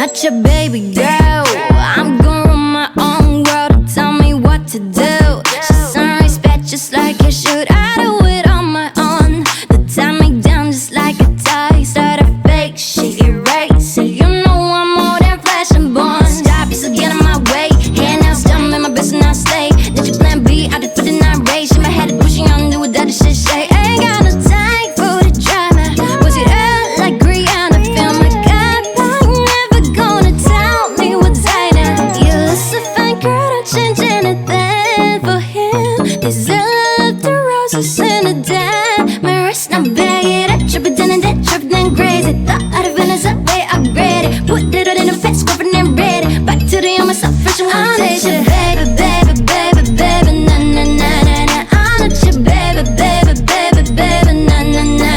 not your baby girl. I'm gonna run my own world. Tell me what to do. She's on respect just like you should. I do it on my own. They tie me down just like a tie. Start a fake shit, erase it. You know I'm more than flesh and bone. Stop, you still get in my way. Hand now, stomach, my best and I stay. Did you plan B? I did for the night race. In my head pushing on, do what that shit say. Ain't got no time for the drama. Was it out like Rihanna? Feel my God, but you never gonna tell me what's right now. You look so fine, girl, don't change anything for him. This love the roses in the dime. My wrist now bag it up, trip it down and that trip then crazy. Thought out of Venice, up way upgraded. Put it all in a fat scarf and ready. Back to the on myself, fresh and one taste it. Baby, baby, baby, baby, na na na na na. I'm not your baby, baby, baby, baby, na na na na.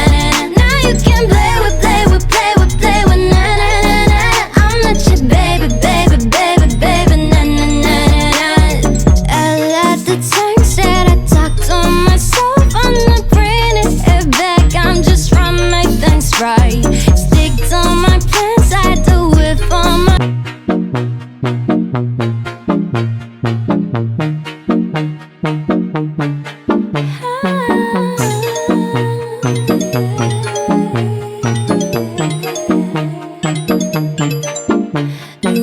Now you can play with, play with, play with, play with, na na na na. I'm not your baby, baby, baby, baby, na na na na. I love the times that I talk to myself. I'm not bringing it back. I'm just trying to make things right. Stick to my plans. I do it for my.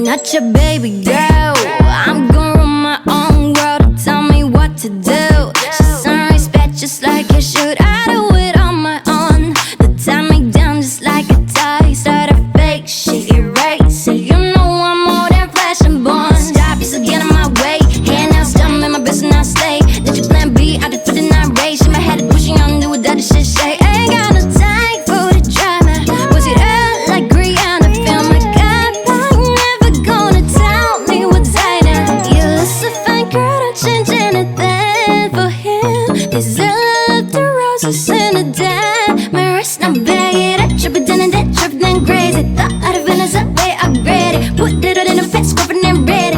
Not your baby girl. I'm gonna run my own world. Tell me what to do. She's on respect just like you should. I do it on my own. They tie me down just like a tie. Start a fake shit, erase it. You know I'm more than flesh and bone. Stop, you still get in my way. Hand now, stomach, my best and I stay. Did you plan B? I did for the night race. In my head pushing on, do what that shit say. Ain't got no time for the drama. Was it out like Rihanna? Feel my God, but you never gonna tell me what's right now. You look so fine, girl, don't change anything for him. This love the roses in the dime. My wrist now bag it up, trip it down and that trip then crazy. Thought out of Venice, up way upgraded. Put it all in a fat scarf and ready.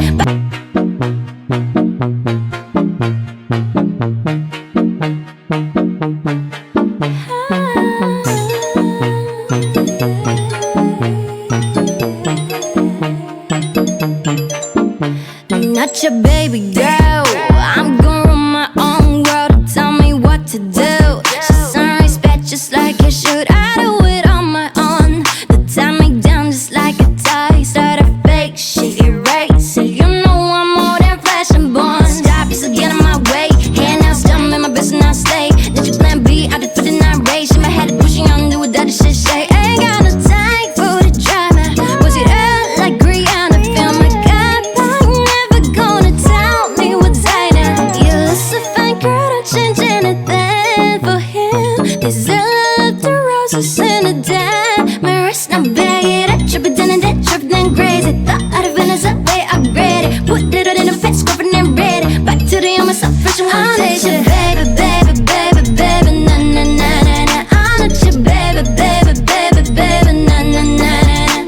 Not your baby girl. I'm gonna run my own world. Tell me what to do. She's on respect just like you should. I do it on my own. They tie me down just like a tie. Start a fake shit, erase it. You know I'm more than flesh and bone. Stop, you still get in my way. Hand now, stomach, my best and I stay. Did you plan B? I did for the night race. In my head pushing on, do what that shit say. Ain't got no time for the drama. Was it out like Rihanna? Feel my God, but you never gonna tell me what's right now. You look so fine, girl, don't change anything for him. This love the roses in the dime. My wrist now bag it up, trip it down and that trip then crazy. Thought out of Venice, up way upgraded. Put it all in a fat scarf and ready. Back to the on myself, fresh and one taste it. Baby, baby, baby, baby, na na na na na. I'm not your baby, baby, baby, baby, na na na na.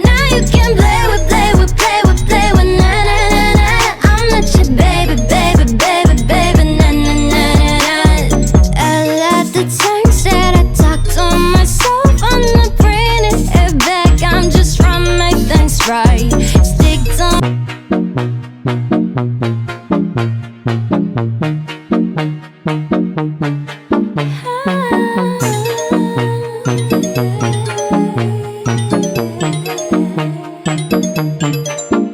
Now you can play with, play with, play with, play with, na na na na. I'm not your baby, baby, baby, baby, na na na na. I love the times that I talk to myself. I'm not bringing it back. I'm just trying to make things right. Stick to.